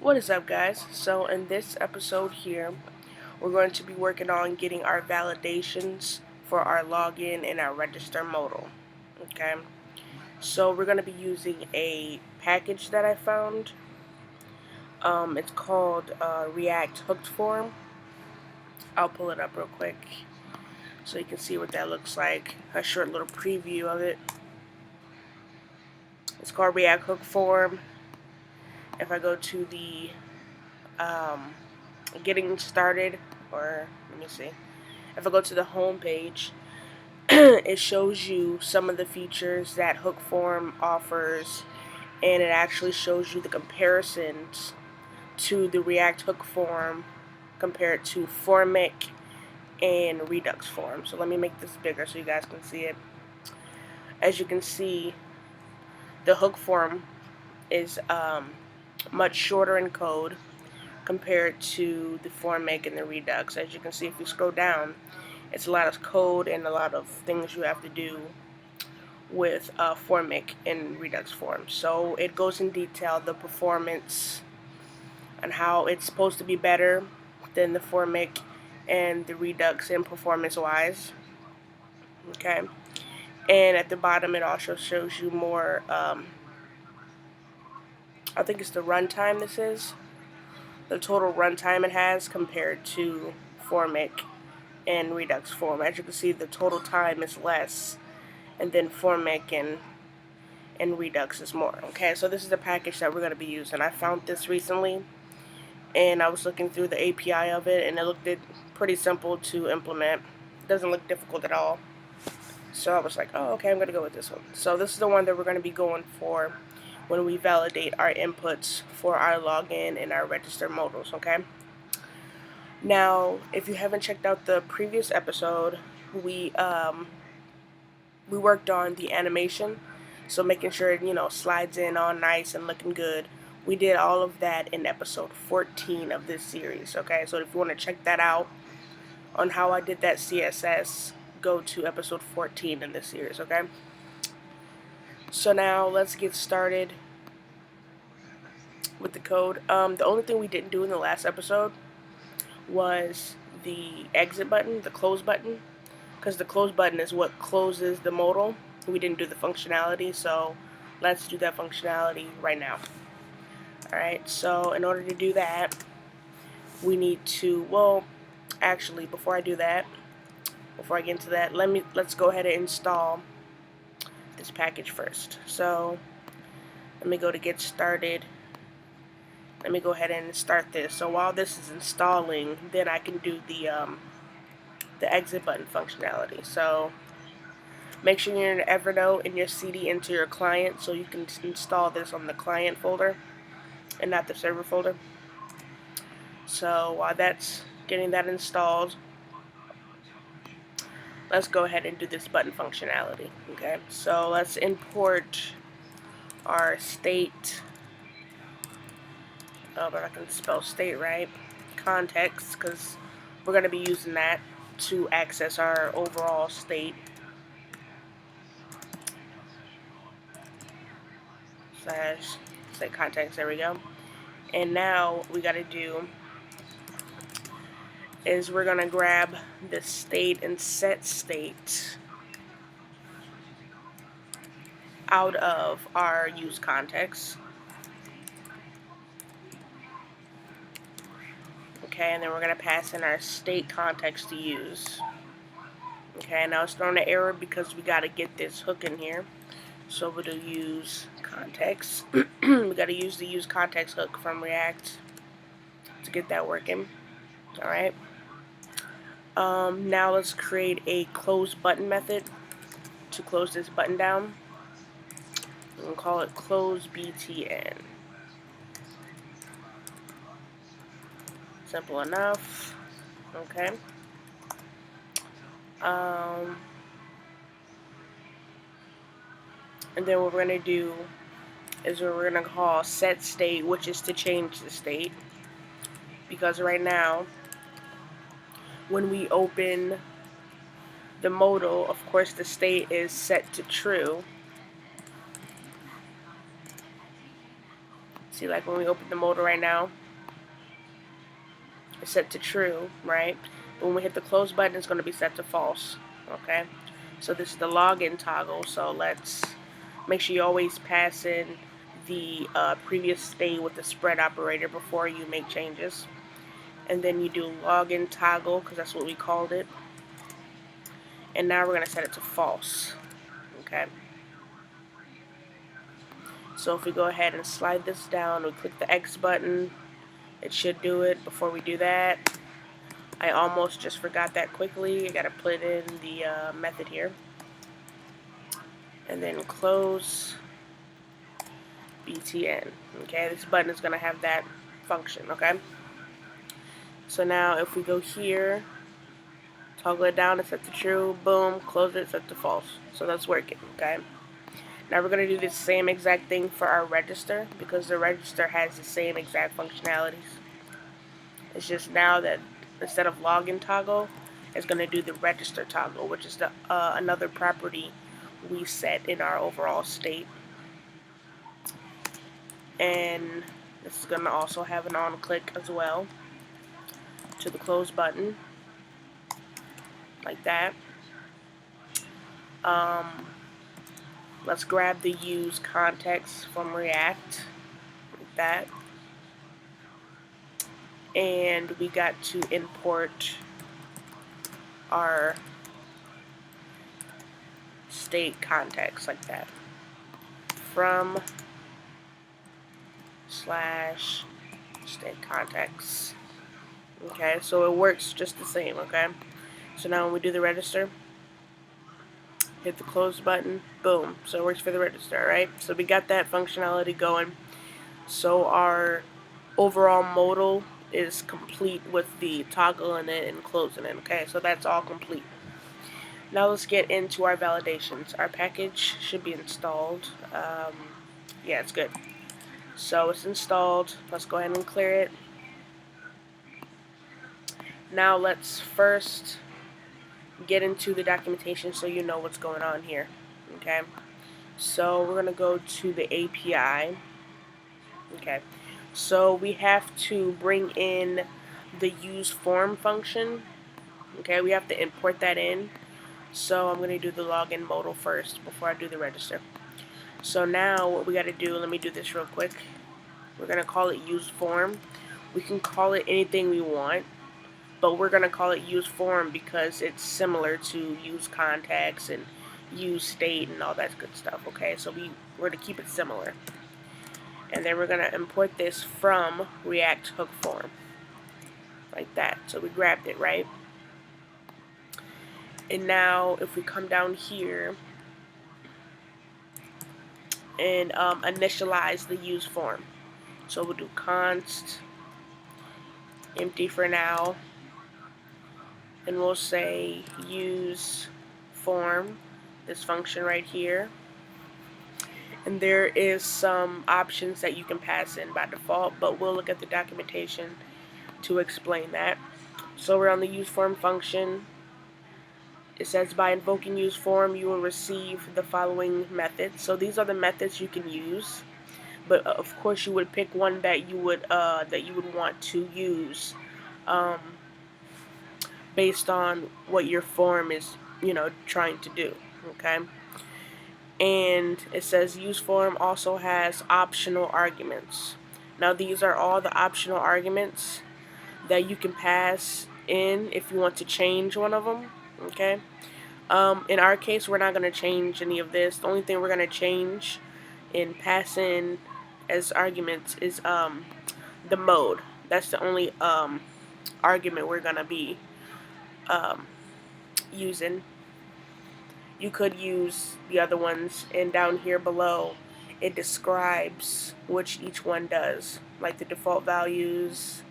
What is up, guys? So in this episode here, we're going to be working on getting our validations for our login and our register modal. Okay, so we're going to be using a package that I found. It's called React Hooked Form. I'll pull it up real quick so you can see what that looks like. A short little preview of it. It's called React Hooked Form. If I go to the getting started, or let me see. If I go to the home page, it shows you some of the features that Hook Form offers, and it actually shows you the comparisons to the React Hook Form compared to Formic and Redux Form. So let me make this bigger so you guys can see it. As you can see, the Hook Form is much shorter in code compared to the Formic and the Redux. As you can see, if you scroll down, it's a lot of code and a lot of things you have to do with Formic and Redux form. So it goes in detail the performance and how it's supposed to be better than the Formic and the Redux in performance wise. Okay, and at the bottom it also shows you more. I think it's the runtime. This is the total runtime it has compared to Formic and Redux form. As you can see, the total time is less, and then Formic and Redux is more. Okay, so this is the package that we're going to be using. I found this recently, and I was looking through the API of it, and it looked pretty simple to implement. It doesn't look difficult at all. So I was like, oh, okay, I'm going to go with this one. So this is the one that we're going to be going for when we validate our inputs for our login and our register modals, okay? Now, if you haven't checked out the previous episode, we worked on the animation, so making sure it slides in all nice and looking good. We did all of that in episode 14 of this series, okay? So if you want to check that out on how I did that CSS, go to episode 14 in this series, okay? So now let's get started with the code. The only thing we didn't do in the last episode was the exit button, the close button, because the close button is what closes the modal. We didn't do the functionality, so let's do that functionality right now. Alright, so in order to do that, we need to, well, actually, before I do that, before I get into that, let's go ahead and install this package first. So let me go to get started. Let me go ahead and start this. So while this is installing, then I can do the exit button functionality. So make sure you're in EverNote and your CD into your client so you can install this on the client folder and not the server folder. So while that's getting that installed, let's go ahead and do this button functionality. Okay, so let's import our state. Oh, but I can spell state right. Context, because we're going to be using that to access our overall state. Slash state context, there we go. And now we got to do is we're going to grab the state and set state out of our use context. Okay, and then we're going to pass in our state context to use. Okay, now it's throwing an error because we got to get this hook in here. So we'll do use context. We got to use the use context hook from React to get that working. Alright. Now let's create a close button method to close this button down. We'll call it close btn. Simple enough. Okay. And then what we're going to do is we're going to call set state, which is to change the state. Because right now, when we open the modal, of course the state is set to true. See, like when we open the modal right now, it's set to true, right? But when we hit the close button, it's going to be set to false, okay? So this is the login toggle, so let's make sure you always pass in the previous state with the spread operator before you make changes. And then you do login toggle, because that's what we called it. And now we're going to set it to false, okay? So if we go ahead and slide this down, we click the X button, it should do it. Before we do that, I almost just forgot that quickly. I gotta put in the method here. And then close BTN. Okay, this button is gonna have that function, okay? So now if we go here, toggle it down, it's set to true, boom, close it, set to false. So that's working, okay? Now we're gonna do the same exact thing for our register, because the register has the same exact functionalities. It's just now that instead of login toggle, it's going to do the register toggle, which is the another property we set in our overall state. And this is going to also have an on click as well to the close button, like that. Let's grab the use context from React, like that. And we got to import our state context, like that, from slash state context. Okay, so it works just the same, okay? So now when we do the register, hit the close button, boom, so it works for the register, right? So we got that functionality going. So our overall modal is complete with the toggling it and closing it, okay? So that's all complete. Now let's get into our validations. Our package should be installed. Yeah, it's good. So it's installed. Let's go ahead and clear it. Now let's first get into the documentation so you know what's going on here. Okay. So we're going to go to the API. Okay. So we have to bring in the use form function. Okay, we have to import that in. So I'm going to do the login modal first before I do the register. So now what we got to do, let me do this real quick. We're going to call it use form. We can call it anything we want, but we're going to call it use form because it's similar to use contacts and use state and all that good stuff. Okay, so we're going to keep it similar. And then we're going to import this from React hook form, like that. So we grabbed it, right? And now if we come down here and initialize the use form. So we'll do const empty for now, and we'll say use form, this function right here. And there is some options that you can pass in by default, but we'll look at the documentation to explain that. So we're on the use form function. It says by invoking use form you will receive the following methods. So these are the methods you can use, but of course you would pick one that you would want to use based on what your form is, trying to do. Okay. And it says use form also has optional arguments. Now these are all the optional arguments that you can pass in if you want to change one of them. Okay. In our case, we're not going to change any of this. The only thing we're going to change in pass in as arguments is the mode. That's the only argument we're going to be using. You could use the other ones, and down here below it describes which each one does, like the default values.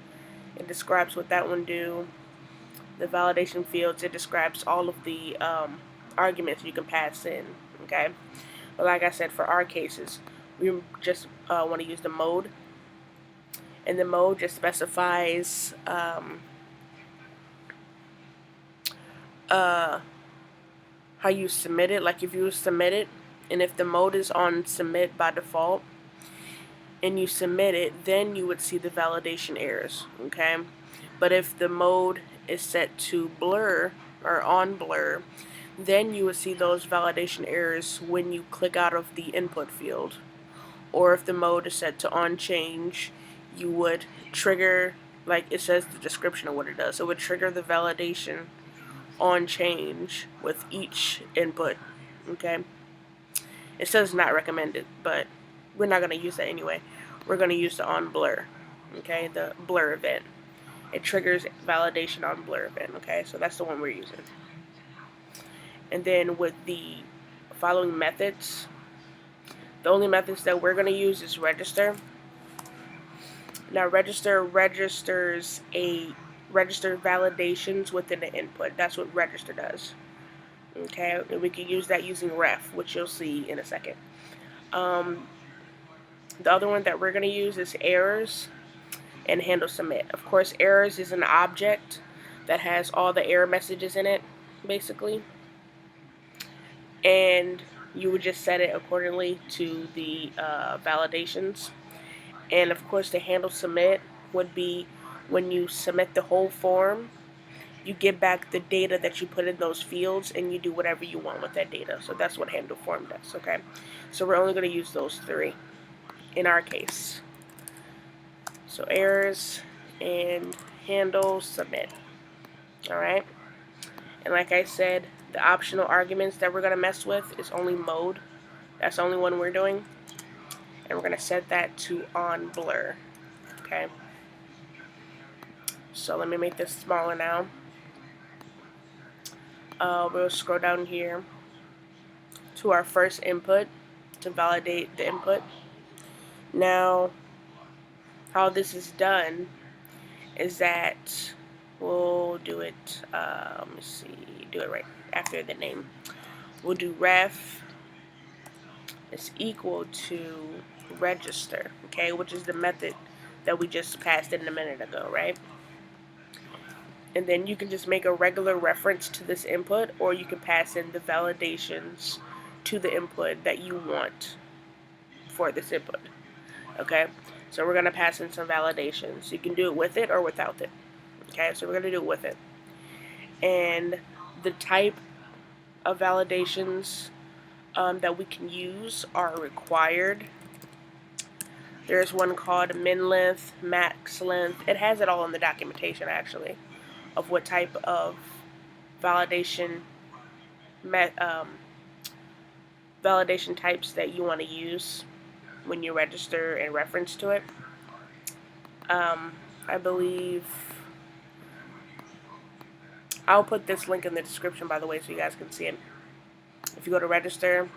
It describes what that one do. The validation fields, it describes all of the arguments you can pass in. Okay, but like I said, for our cases, we just want to use the mode, and the mode just specifies how you submit it. Like if you submit it, and if the mode is on submit by default, and you submit it, then you would see the validation errors, okay? But if the mode is set to blur or on blur, then you would see those validation errors when you click out of the input field. Or if the mode is set to on change, you would trigger, like it says the description of what it does. It would trigger the validation on change with each input, okay? It says not recommended, but we're not going to use that anyway. We're going to use the on blur, okay, the blur event. It triggers validation on blur event, okay, so that's the one we're using. And then with the following methods, the only methods that we're going to use is register. Now register registers validations within the input. That's what register does. Okay, and we can use that using ref, which you'll see in a second. The other one that we're going to use is errors and handle submit. Of course, errors is an object that has all the error messages in it, basically. And you would just set it accordingly to the validations. And of course, the handle submit would be when you submit the whole form, you get back the data that you put in those fields and you do whatever you want with that data. So that's what handle form does, okay? So we're only going to use those three in our case. So errors and handle submit. Alright? And like I said, the optional arguments that we're going to mess with is only mode. That's the only one we're doing. And we're going to set that to on blur. Okay? So let me make this smaller now. We'll scroll down here to our first input to validate the input. Now, how this is done is that we'll do it, let me see, do it right after the name. We'll do ref is equal to register, okay, which is the method that we just passed in a minute ago, right? And then you can just make a regular reference to this input, or you can pass in the validations to the input that you want for this input. Okay, so we're going to pass in some validations. You can do it with it or without it. Okay, so we're going to do it with it. And the type of validations that we can use are required. There's one called min length, max length. It has it all in the documentation, actually, of what type of validation validation types that you want to use when you register and reference to it. I believe I'll put this link in the description, by the way, so you guys can see it. If you go to register,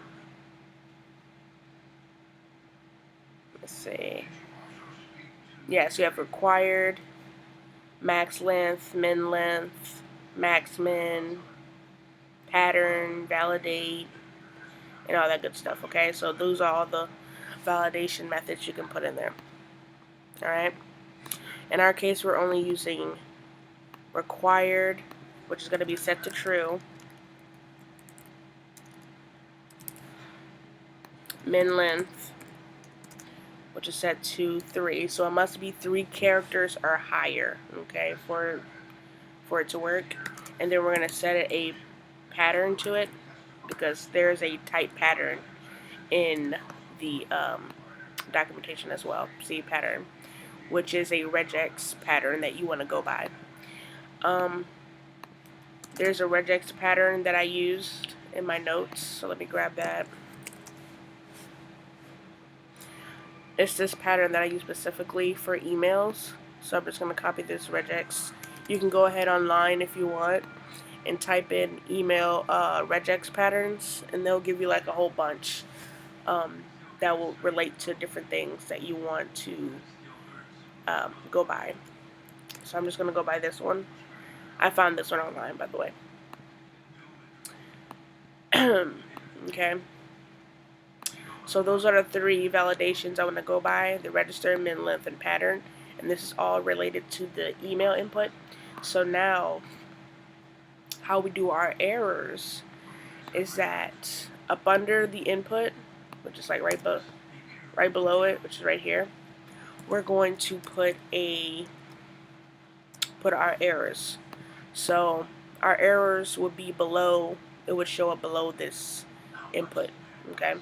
let's see. Yeah, so you have required, max length, min length, max min, pattern, validate, and all that good stuff, okay? So those are all the validation methods you can put in there. Alright? In our case, we're only using required, which is going to be set to true, min length, which is set to 3, so it must be 3 characters or higher, okay, for it to work. And then we're going to set a pattern to it, because there's a type pattern in the documentation as well. See pattern, which is a regex pattern that you want to go by. There's a regex pattern that I used in my notes, so let me grab that. It's this pattern that I use specifically for emails, so I'm just going to copy this regex. You can go ahead online if you want and type in email regex patterns, and they'll give you like a whole bunch that will relate to different things that you want to go by. So I'm just going to go by this one. I found this one online, by the way. Okay. So those are the 3 validations I want to go by: the register, min length, and pattern. And this is all related to the email input. So now, how we do our errors is that up under the input, which is like right below it, which is right here, we're going to put our errors. So our errors would be below, it would show up below this input, okay?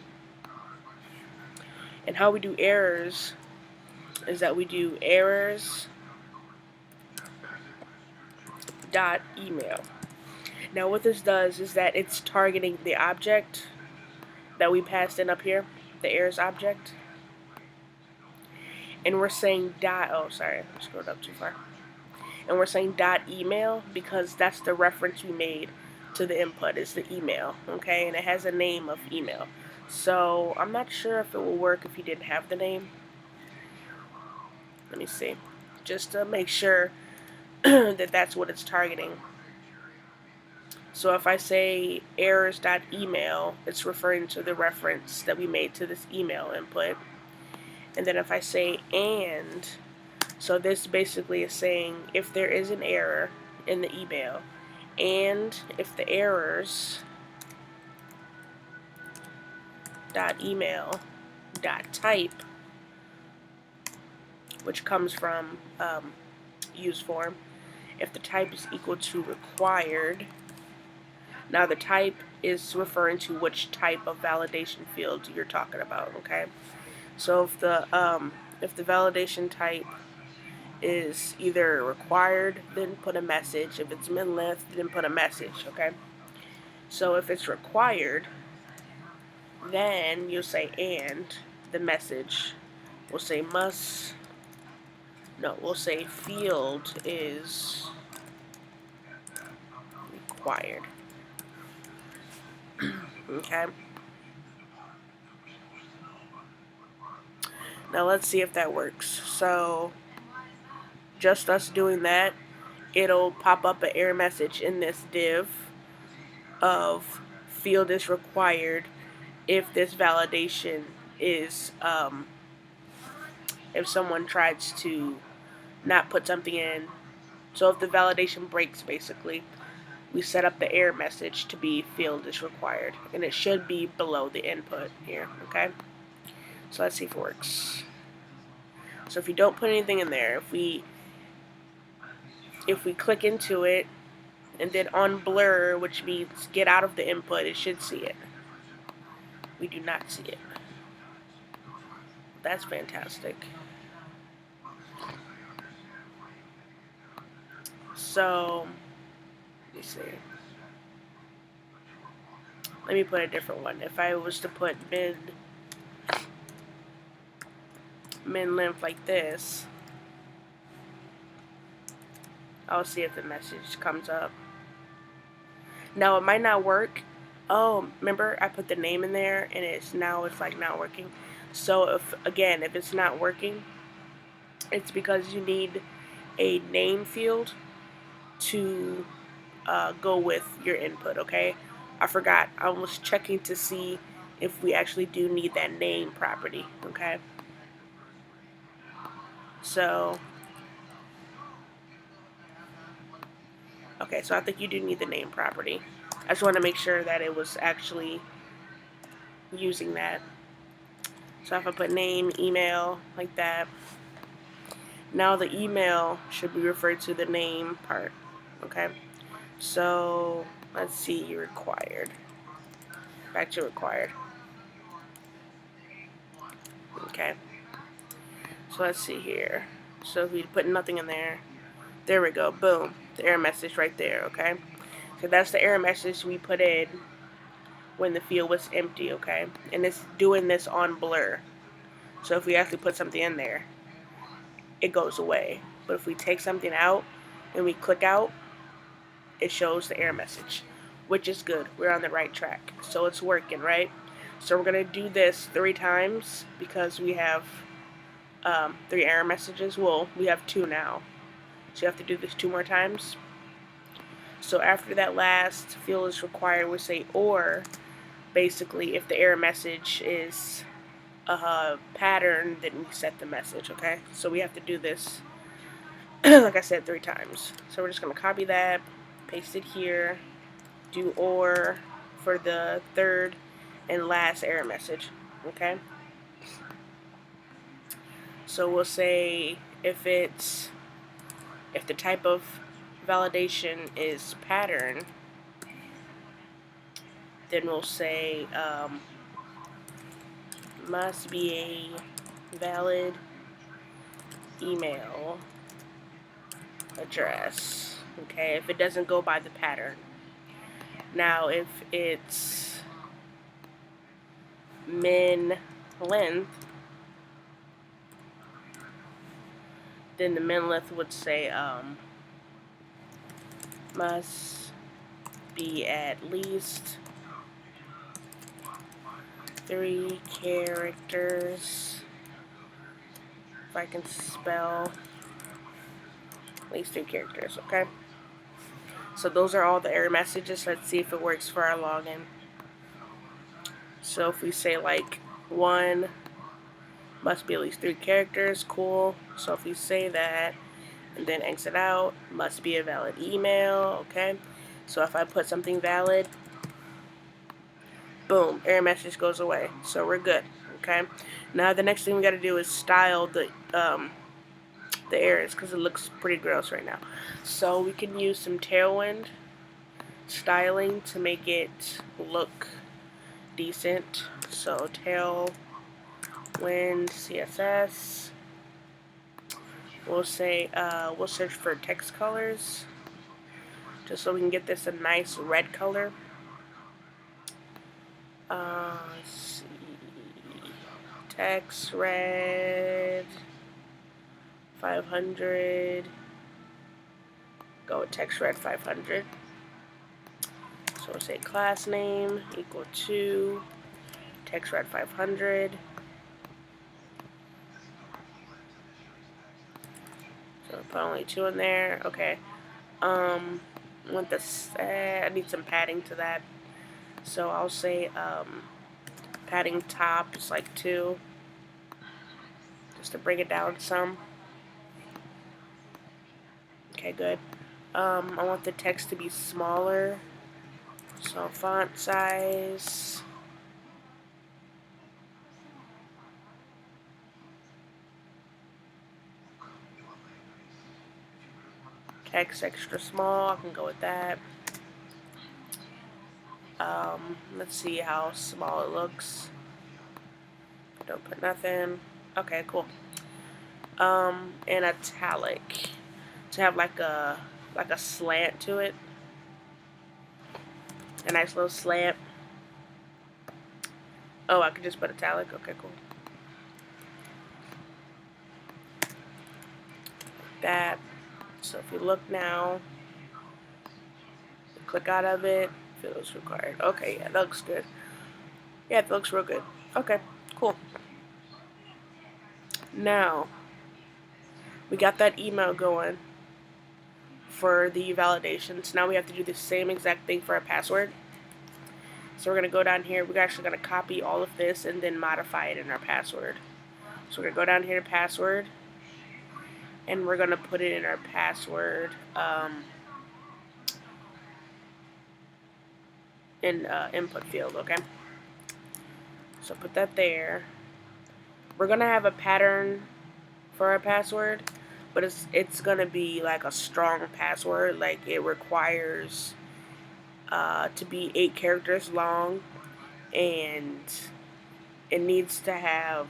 And how we do errors is that we do errors dot email. Now what this does is that it's targeting the object that we passed in up here, the errors object, and we're saying dot, oh sorry, I scrolled up too far. And we're saying dot email because that's the reference we made to the input, is the email, okay? And it has a name of email. So I'm not sure if it will work if you didn't have the name. Let me see, just to make sure that that's what it's targeting. So if I say errors.email, it's referring to the reference that we made to this email input. And then if I say and, so this basically is saying if there is an error in the email, and if the errors dot email dot type, which comes from use form, if the type is equal to required. Now the type is referring to which type of validation field you're talking about, okay? So if the validation type is either required, then put a message. If it's min length, then put a message, okay? So if it's required, then you'll say and the message will say we'll say field is required. Okay. Now let's see if that works. So just us doing that, it'll pop up an error message in this div of field is required if this validation is if someone tries to not put something in. So if the validation breaks, basically, we set up the error message to be field is required, and it should be below the input here, okay? So let's see if it works. So if you don't put anything in there, if we click into it and then on blur, which means get out of the input, it should see it. We do not see it. That's fantastic. So let me see. Let me put a different one. If I was to put min length like this, I'll see if the message comes up. Now it might not work. Oh, remember I put the name in there and it's like not working. So if it's not working, it's because you need a name field to go with your input, okay? I forgot. I was checking to see if we actually do need that name property, okay? So, okay, so I think you do need the name property. I just want to make sure that it was actually using that. So if I put name, email, like that, now the email should be referred to the name part, okay? So let's see, required. Back to required. Okay. So let's see here. So if we put nothing in there, there we go. Boom. The error message right there, okay? So that's the error message we put in when the field was empty, okay? And it's doing this on blur. So if we actually put something in there, it goes away. But if we take something out and we click out, it shows the error message, which is good. We're on the right track. So it's working, right? So we're going to do this 3 times because we have 3 error messages. Well, we have 2 now. So you have to do this 2 more times. So after that last field is required, we say or, basically if the error message is a pattern, then we set the message, okay? So we have to do this, like I said, 3 times. So we're just going to copy that, paste it here, do or for the 3rd and last error message, okay? So we'll say if the type of validation is pattern, then we'll say must be a valid email address. Okay, if it doesn't go by the pattern. Now, if it's min length, then the min length would say must be at least 3 characters. If I can spell, at least 3 characters, okay? So those are all the error messages. Let's see if it works for our login. So if we say like 1 must be at least 3 characters, cool. So if we say that and then exit out, must be a valid email, okay? So if I put something valid, boom, error message goes away. So we're good, okay? Now the next thing we got to do is style the errors because it looks pretty gross right now. So we can use some Tailwind styling to make it look decent. So Tailwind CSS. We'll say we'll search for text colors just so we can get this a nice red color. Let's see. Text red 500. Go with text red 500. So we'll say class name equal to text red 500. So put only 2 in there. Okay. Want this? I need some padding to that. So I'll say padding top is like 2, just to bring it down some. Okay, good. I want the text to be smaller. So font size. Text extra small, I can go with that. Let's see how small it looks. Don't put nothing. Okay, cool. And italic to have like a slant to it. A nice little slant. Oh, I could just put italic. Okay, cool. Like that. So if you look now, click out of it. Fields required. Okay, yeah, that looks good. Yeah, it looks real good. Okay, cool. Now, we got that email going for the validations. Now we have to do the same exact thing for our password. So we're going to go down here. We're actually going to copy all of this and then modify it in our password. So we're going to go down here to password. And we're going to put it in our password input field, okay? So put that there. We're going to have a pattern for our password, but it's going to be like a strong password. Like it requires to be 8 characters long, and it needs to have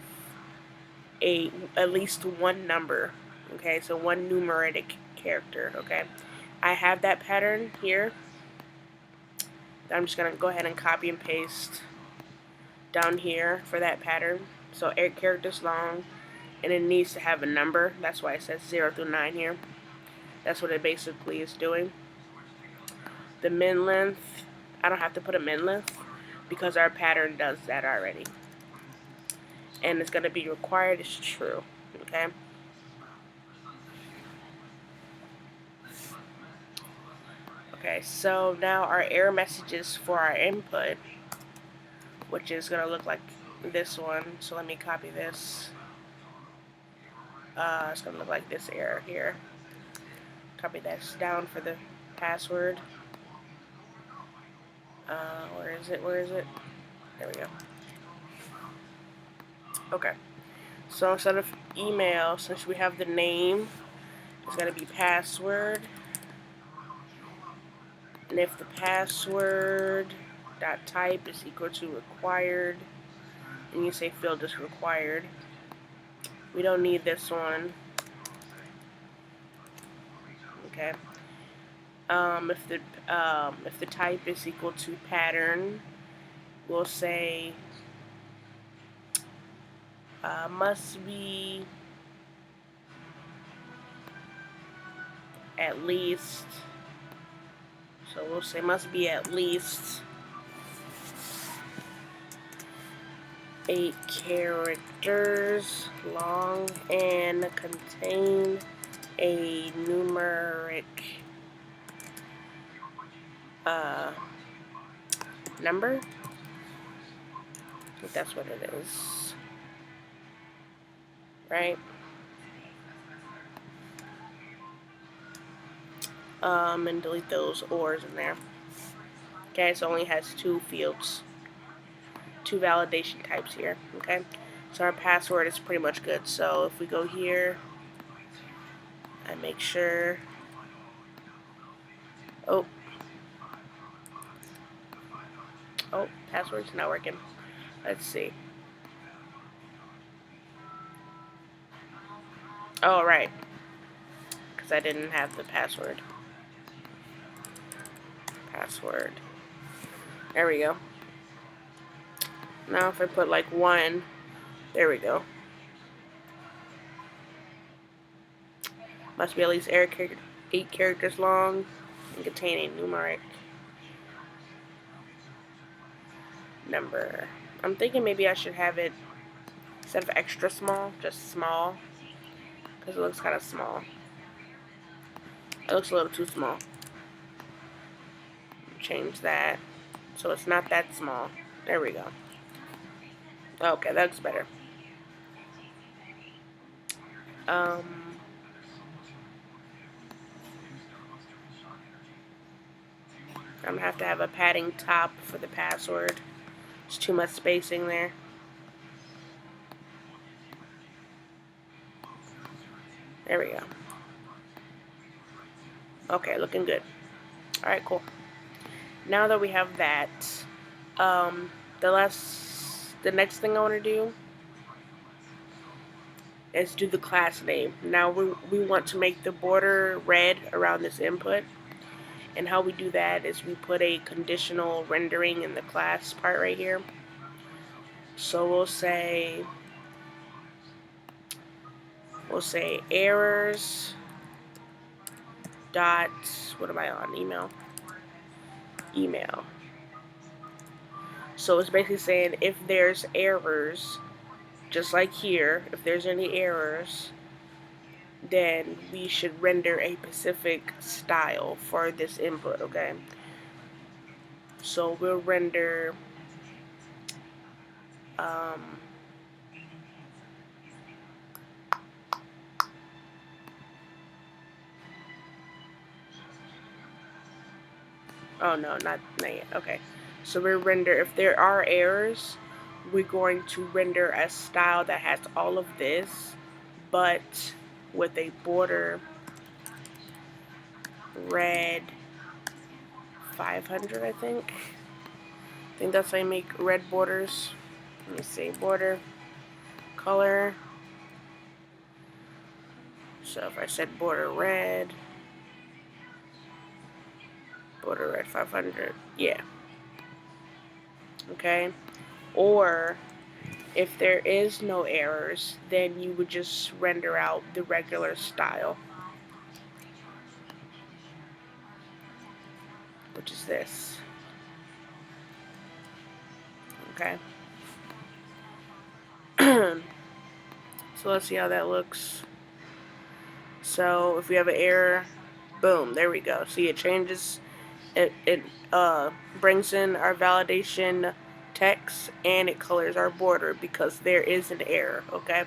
at least 1 number. Okay, so 1 numeric character. Okay, I have that pattern here. I'm just gonna go ahead and copy and paste down here for that pattern. So 8 characters long, and it needs to have a number. That's why it says 0 through 9 here. That's what it basically is doing. The min length, I don't have to put a min length because our pattern does that already. And it's going to be required is true. Okay. Okay, so now our error messages for our input, which is going to look like this one. So let me copy this. It's going to look like this error here. Copy that down for the password. Where is it? Where is it? There we go. Okay. So instead of email, since we have the name, it's going to be password. And if the password dot type is equal to required, and you say field is required, we don't need this one. Okay. If the type is equal to pattern, we'll say must be at least. So we'll say must be at least 8 characters long and contain a numeric number. I think that's what it is, right? And delete those ors in there. Okay, so it only has 2 fields, 2 validation types here. Okay, so our password is pretty much good. So if we go here, I make sure. Oh, password's not working. Let's see. Oh, right, because I didn't have the password. Password. There we go. Now if I put like 1, there we go. Must be at least 8 characters long and contain a numeric number. I'm thinking maybe I should have it, instead of extra small, just small, because it looks kind of small. It looks a little too small. Change that so it's not that small. There we go. Okay, that looks better. I'm gonna have to have a padding top for the password. There's too much spacing there. There we go. Okay, looking good. Alright, cool. Now that we have that, the next thing I want to do is do the class name. Now we want to make the border red around this input, and how we do that is we put a conditional rendering in the class part right here. So we'll say errors dot, what am I on, email. So it's basically saying if there's errors, just like here, if there's any errors, then we should render a specific style for this input, okay? So we'll render oh no, not yet. Okay, so we render, if there are errors, we're going to render a style that has all of this, but with a border red 500, I think that's how you make red borders. Let me see, border color. So if I said border red 500, yeah. Okay, or if there is no errors, then you would just render out the regular style, which is this. Okay. So let's see how that looks. So if we have an error, boom, there we go. See, it changes. It brings in our validation text, and it colors our border because there is an error. Okay.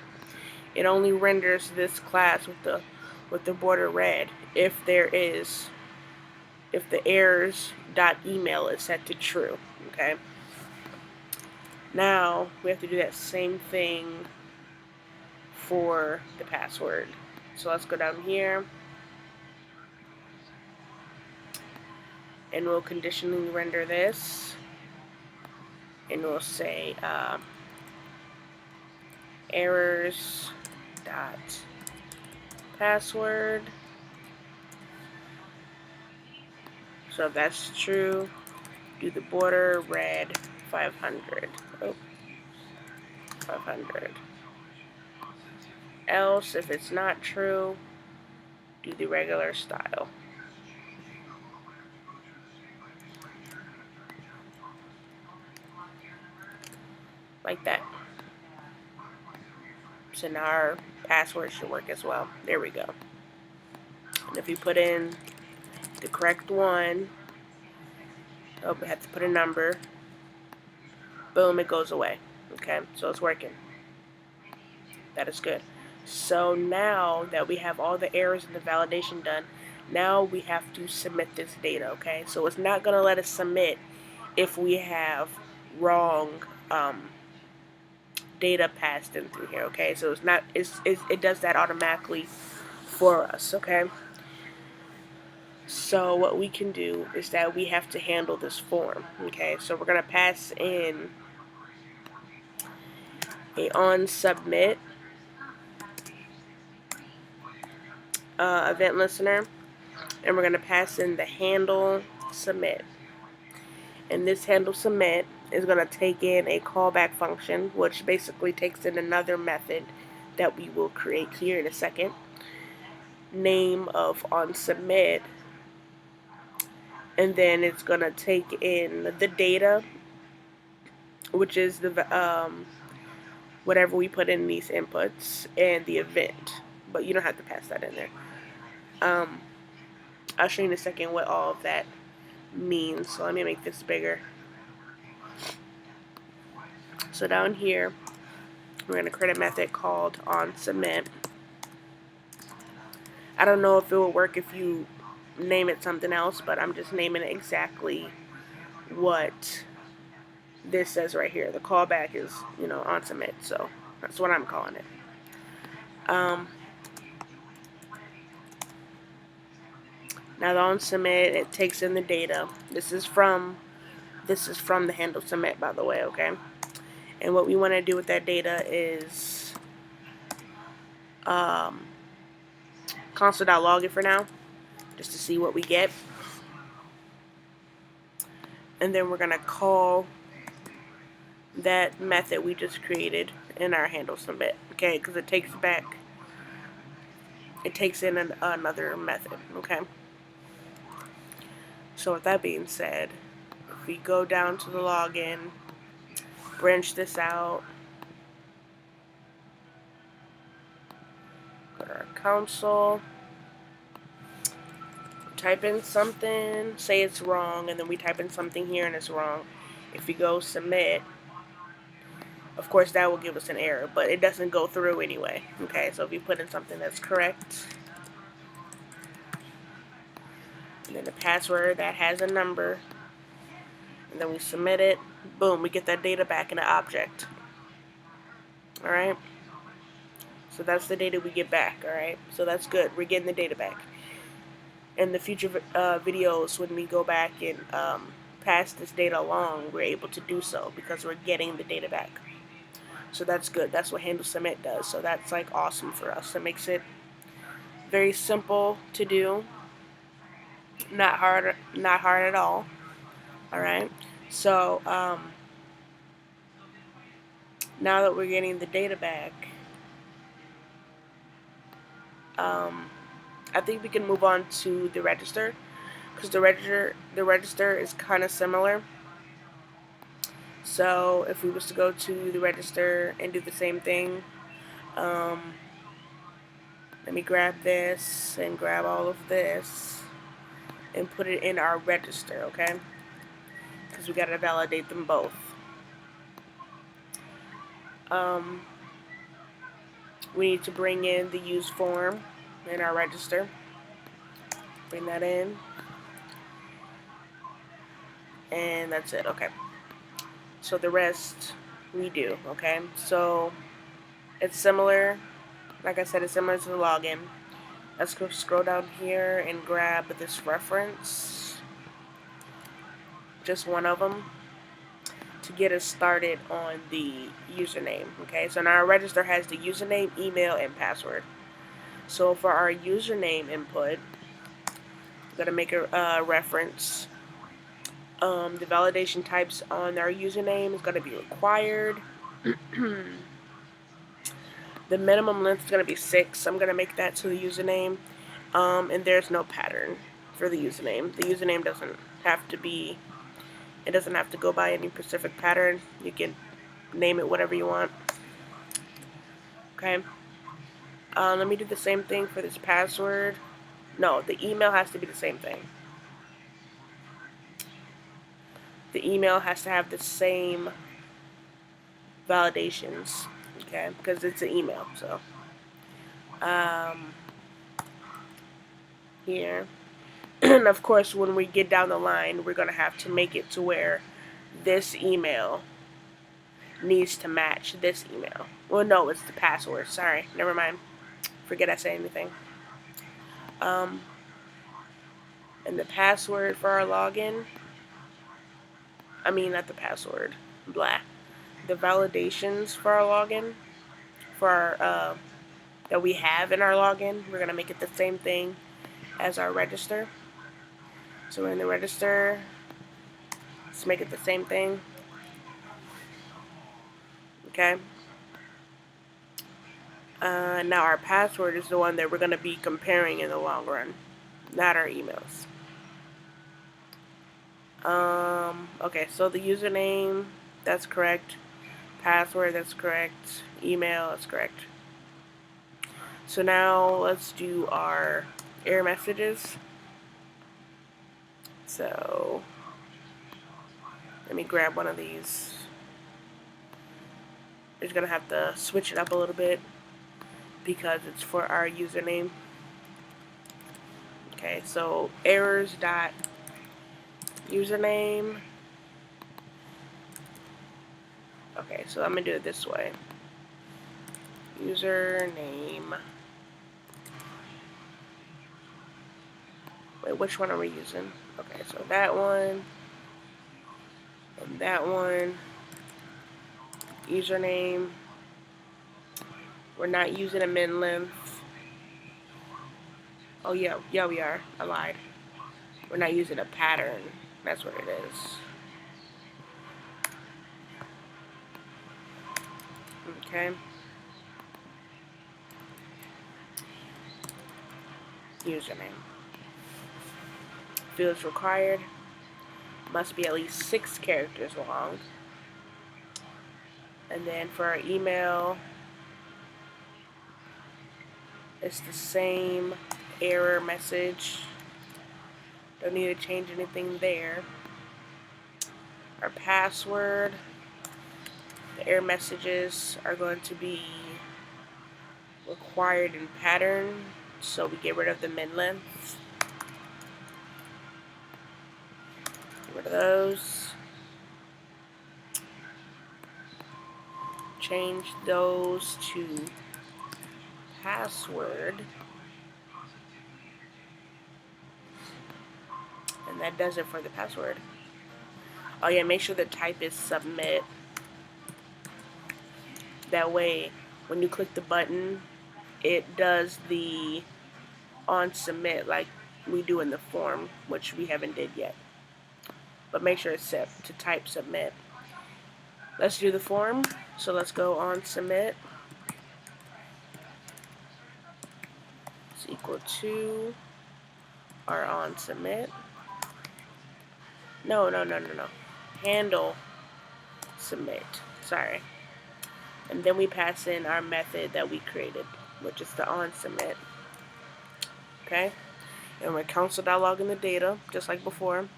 It only renders this class with the border red if the errors dot email is set to true. Okay. Now we have to do that same thing for the password. So let's go down here, and we'll conditionally render this, and we'll say errors dot password. So if that's true, do the border red 500. Oh, 500. Else, if it's not true, do the regular style. Like that. So now our password should work as well. There we go. And if you put in the correct one, oh, we have to put a number. Boom, it goes away. Okay, so it's working. That is good. So now that we have all the errors and the validation done, now we have to submit this data, okay? So it's not going to let us submit if we have wrong data passed in through here, okay? So it's not, it does that automatically for us, okay? So what we can do is that we have to handle this form, okay? So we're going to pass in a onSubmit event listener, and we're going to pass in the handle submit. And this handle submit is going to take in a callback function, which basically takes in another method that we will create here in a second. Name of onSubmit, and then it's going to take in the data, which is the whatever we put in these inputs, and the event, but you don't have to pass that in there. I'll show you in a second what all of that means. So let me make this bigger. So down here, we're going to create a method called onSubmit. I don't know if it will work if you name it something else, but I'm just naming it exactly what this says right here. The callback is, onSubmit, so that's what I'm calling it. Now the onSubmit, it takes in the data. This is from the handle submit, by the way, okay? And what we want to do with that data is console.log it for now, just to see what we get. And then we're going to call that method we just created in our handle submit, okay? Because it takes in another method, okay? So with that being said, if we go down to the login, branch this out, go to our console, type in something, say it's wrong, and then we type in something here and it's wrong. If we go submit, of course that will give us an error, but it doesn't go through anyway, okay? So if you put in something that's correct, and then the password that has a number, and then we submit it, boom, we get that data back in an object. Alright? So that's the data we get back, alright? So that's good. We're getting the data back. In the future videos, when we go back and pass this data along, we're able to do so because we're getting the data back. So that's good. That's what handle submit does. So that's like awesome for us. It makes it very simple to do. Not hard at all. Alright? So now that we're getting the data back, I think we can move on to the register, because the register is kind of similar. So if we was to go to the register and do the same thing, let me grab this and grab all of this and put it in our register, okay? Because we gotta validate them both. We need to bring in the use form in our register. Bring that in. And that's it, okay. So the rest we do, okay? So it's similar Like I said, it's similar to the login. Let's go scroll down here and grab this reference, just one of them, to get us started on the username. Okay, so now our register has the username, email, and password. So for our username input, we're going to make a reference. The validation types on our username is going to be required. The minimum length is going to be 6. I'm going to make that to the username. And there's no pattern for the username. The username doesn't have to be, it doesn't have to go by any specific pattern. You can name it whatever you want. Okay. Let me do the same thing for this password. No, the email has to be the same thing. The email has to have the same validations, okay, because it's an email. So here, and of course when we get down the line, we're gonna have to make it to where this email needs to match this email. Well, no, it's the password. Sorry, never mind. Forget I said anything. And the password for our login, I mean, not the password, blah. The validations for our login, for our, that we have in our login, we're going to make it the same thing as our register. So we're in the register, let's make it the same thing. Okay. Now our password is the one that we're going to be comparing in the long run, not our emails. Okay, so the username, that's correct. Password, that's correct. Email, that's correct. So now let's do our error messages. So let me grab one of these. We're just gonna have to switch it up a little bit because it's for our username. Okay, so errors dot username. Okay, so I'm gonna do it this way. Username. Wait, which one are we using? Okay, so that one and that one. Username. We're not using a min length. Oh yeah, we are. I lied. We're not using a pattern. That's what it is. Okay. Username. Fields required. Must be at least 6 characters long. And then for our email, it's the same error message. Don't need to change anything there. Our password, the error messages are going to be required in pattern, so we get rid of the min length. Get rid of those. Change those to password. And that does it for the password. Oh yeah, make sure the type is submit. That way, when you click the button, it does the on submit like we do in the form, which we haven't did yet. But make sure it's set to type submit. Let's do the form. So let's go on submit. It's equal to our on submit. No. Handle submit. Sorry. And then we pass in our method that we created, which is the on submit. Okay? And we're console.logging the data, just like before.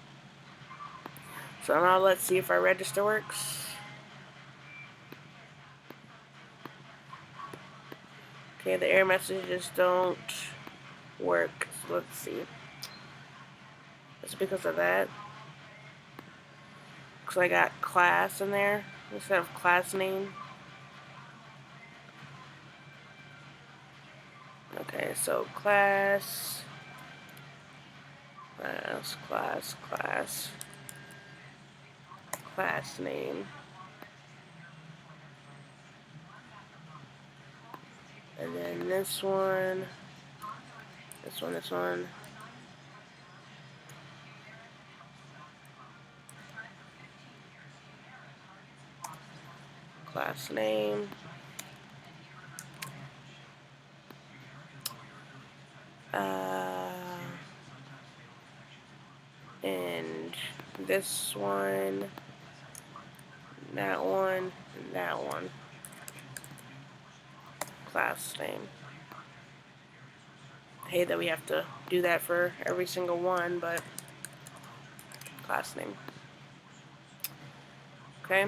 So now let's see if our register works. Okay, the error messages don't work. So let's see. It's because of that. Because I got class in there instead of class name. Okay, so class name, and then this one, class name, and this one, that one, and that one, class name. I hate that we have to do that for every single one, but class name. Okay,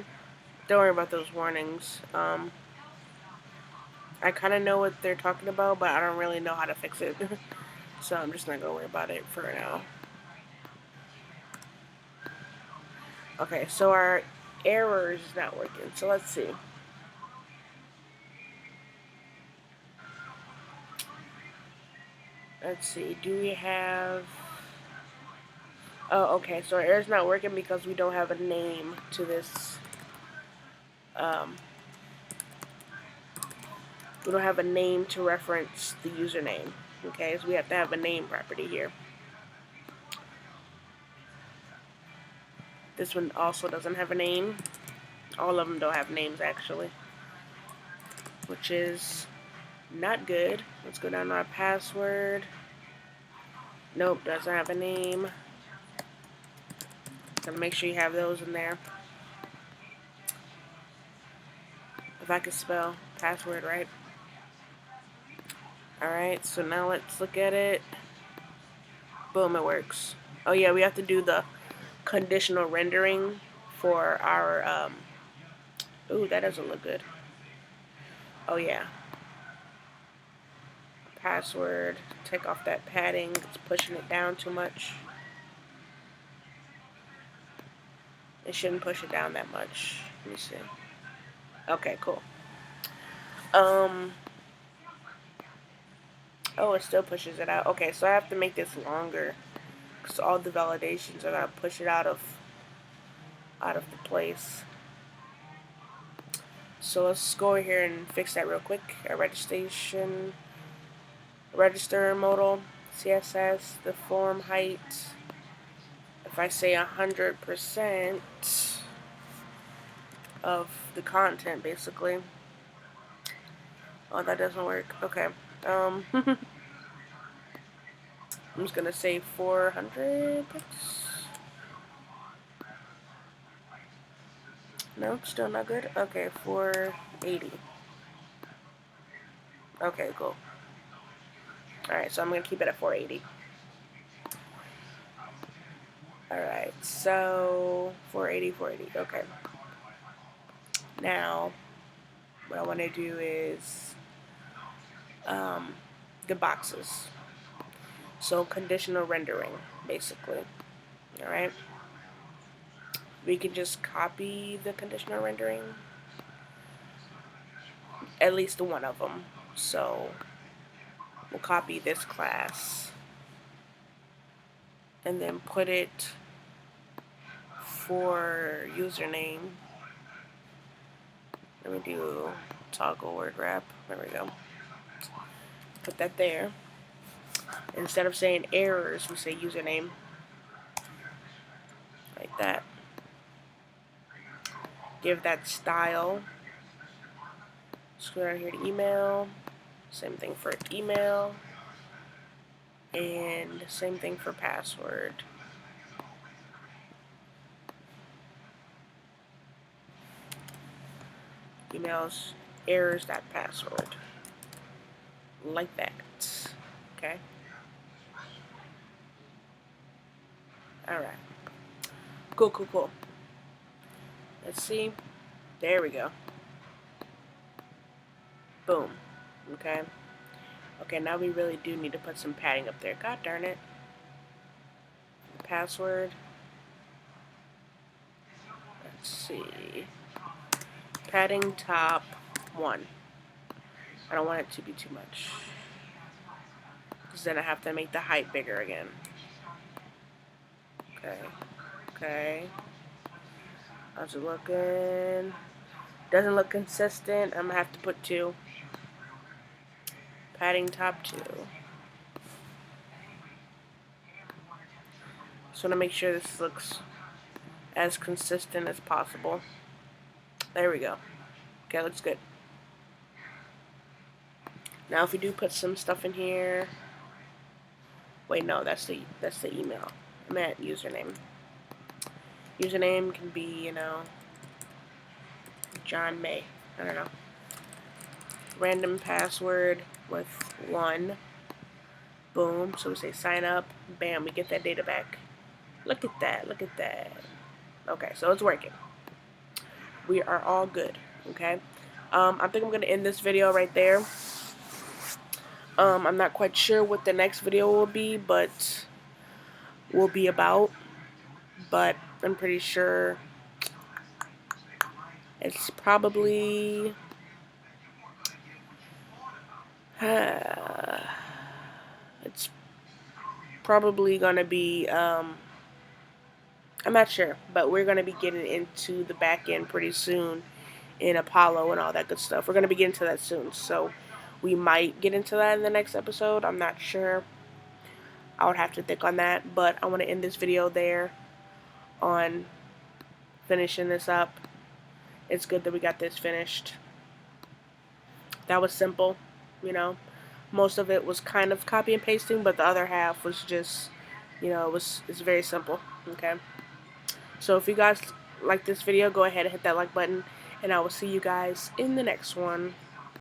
don't worry about those warnings. I kind of know what they're talking about, but I don't really know how to fix it. So I'm just not going to worry about it for now. Okay, so our error is not working. So let's see. Let's see. Do we have... Oh, okay. So our error is not working because we don't have a name to this. We don't have a name to reference the username. Okay, so we have to have a name property here. This one also doesn't have a name. All of them don't have names, actually, which is not good. Let's go down to our password. Nope, doesn't have a name. Gotta make sure you have those in there. If I could spell password right. Alright, so now let's look at it. Boom, it works. Oh yeah, we have to do the conditional rendering for our, ooh, that doesn't look good. Oh yeah. Password, take off that padding, it's pushing it down too much. It shouldn't push it down that much. Let me see. Okay, cool. Oh, it still pushes it out. Okay, so I have to make this longer because all the validations are gonna push it out of the place. So let's go over here and fix that real quick. Our register modal, CSS, the form height. If I say 100% of the content, basically. Oh, that doesn't work. Okay. I'm just gonna say 400 pixels. No, still not good. Okay, 480. Okay, cool. Alright, so I'm gonna keep it at 480. Alright, so 480. Okay. Now, what I want to do is the boxes. So conditional rendering, basically. Alright. We can just copy the conditional rendering. At least one of them. So we'll copy this class and then put it for username. Let me do toggle word wrap. There we go. Put that there. Instead of saying errors, we say username. Like that. Give that style. Scroll down here to email. Same thing for email. And same thing for password. Emails errors.password. Like that. Okay? Alright. Cool. Let's see. There we go. Boom. Okay. Okay, now we really do need to put some padding up there. God darn it. Password. Let's see. Padding top 1. I don't want it to be too much. because then I have to make the height bigger again. Okay. Okay. How's it looking? Doesn't look consistent. I'm gonna have to put 2. Padding top 2. Just want to make sure this looks as consistent as possible. There we go. Okay, looks good. Now if we do put some stuff in here. Wait, no, that's the email. I meant username. Username can be, you know, John May. I don't know. Random password with 1. Boom. So we say sign up. Bam, we get that data back. Look at that. Look at that. Okay, so it's working. We are all good. Okay. I think I'm going to end this video right there. I'm not quite sure what the next video will be about. But I'm pretty sure it's probably it's probably gonna be I'm not sure, but we're gonna be getting into the back end pretty soon in Apollo and all that good stuff. We're gonna be getting to that soon, so we might get into that in the next episode. I'm not sure. I would have to think on that, but I want to end this video there on finishing this up. It's good that we got this finished. That was simple, you know. Most of it was kind of copy and pasting, but the other half was just, you know, it's very simple. Okay. So if you guys like this video, go ahead and hit that like button, and I will see you guys in the next one.